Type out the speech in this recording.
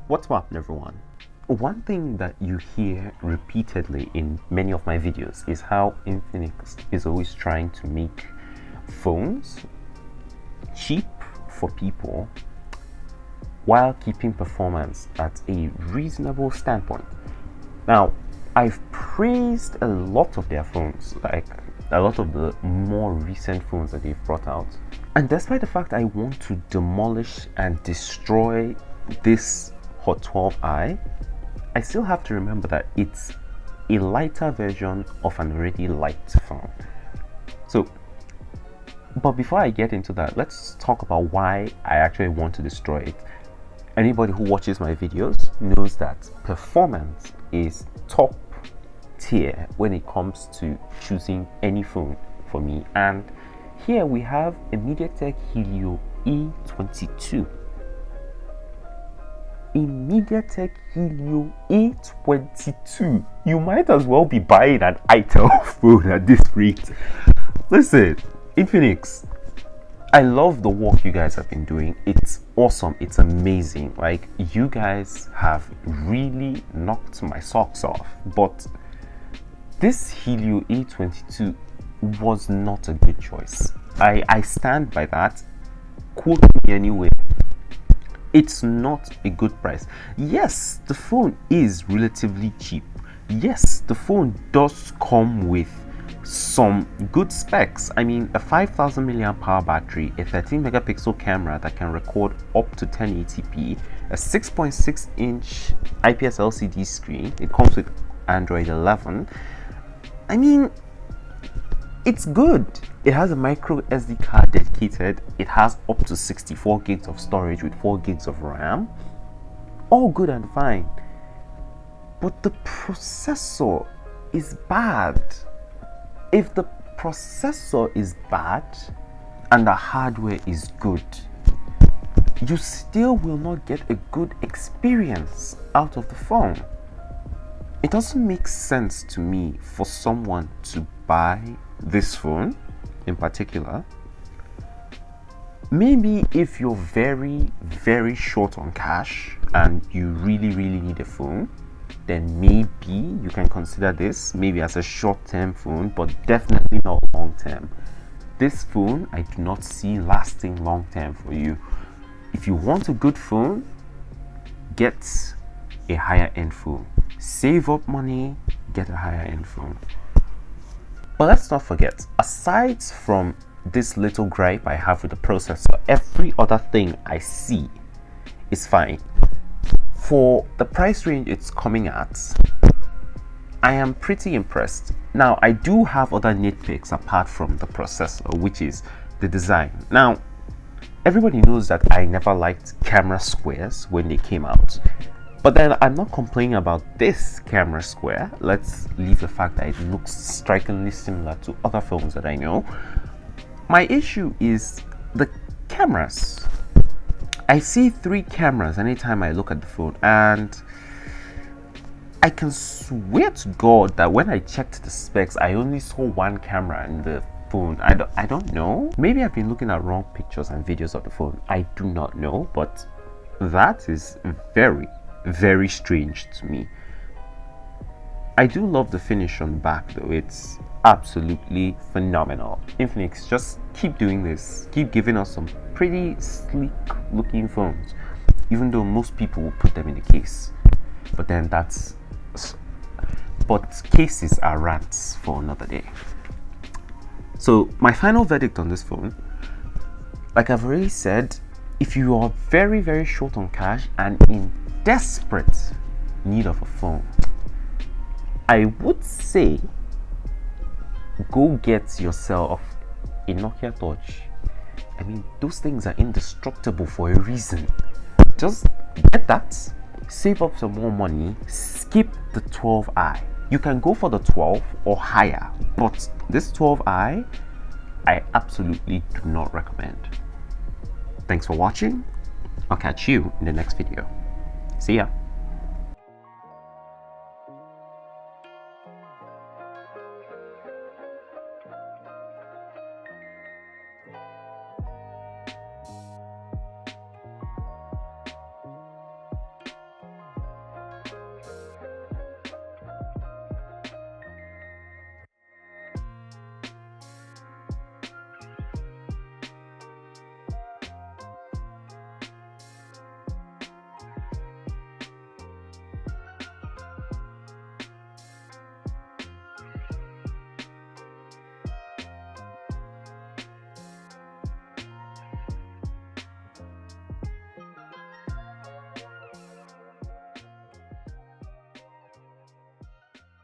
What's up, everyone? One thing that you hear repeatedly in many of my videos is how Infinix is always trying to make phones cheap for people while keeping performance at a reasonable standpoint. Now, I've praised a lot of their phones, like a lot of the more recent phones that they've brought out. And despite the fact I want to demolish and destroy this Hot 12i, I still have to remember that it's a lighter version of an already light phone. But before I get into that, let's talk about why I actually want to destroy it. Anybody who watches my videos knows that performance is top tier when it comes to choosing any phone for me. And here we have a MediaTek Helio E22. A MediaTek Helio E22. You might as well be buying an Intel phone at this rate. Listen, Infinix, I love the work you guys have been doing. It's awesome. It's amazing. Like, you guys have really knocked my socks off. But this Helio E22 was not a good choice. I stand by that. Quote me anyway. It's not a good price. Yes, the phone is relatively cheap. Yes, the phone does come with some good specs. I mean, a 5000 mAh battery, a 13 megapixel camera that can record up to 1080p, a 6.6 inch IPS LCD screen. It comes with Android 11. I mean, it's good. It has a micro SD card dedicated. It has up to 64 gigs of storage with 4 gigs of RAM. All good and fine. But the processor is bad. If the processor is bad and the hardware is good, you still will not get a good experience out of the phone. It doesn't make sense to me for someone to buy this phone in particular. Maybe if you're very, very short on cash and you really need a phone, then maybe you can consider this maybe as a short-term phone, but definitely not long-term. This phone I do not see lasting long-term for you. If you want a good phone, get a higher-end phone. Save up money, get a higher-end phone. But let's not forget, aside from this little gripe I have with the processor, every other thing I see is fine. For the price range it's coming at, I am pretty impressed. Now, I do have other nitpicks apart from the processor, which is the design. Now, everybody knows that I never liked camera squares when they came out. But then I'm not complaining about this camera square. Let's leave the fact that it looks strikingly similar to other phones that I know. My issue is the cameras. I see 3 cameras anytime I look at the phone, and I can swear to God that when I checked the specs, I only saw 1 camera in the phone. I don't know. Maybe I've been looking at wrong pictures and videos of the phone. I do not know, but that is very strange to me. I do love the finish on the back though. It's absolutely phenomenal. Infinix, just keep doing this. Keep giving us some pretty sleek looking phones, even though most people will put them in the case. But then cases are rants for another day. So my final verdict on this phone, like I've already said, if you are very short on cash and in desperate need of a phone, I would say go get yourself a Nokia Touch. I mean, those things are indestructible for a reason. Just get that, save up some more money, skip the 12i. You can go for the 12 or higher, but this 12i I absolutely do not recommend. Thanks for watching. I'll catch you in the next video. See ya.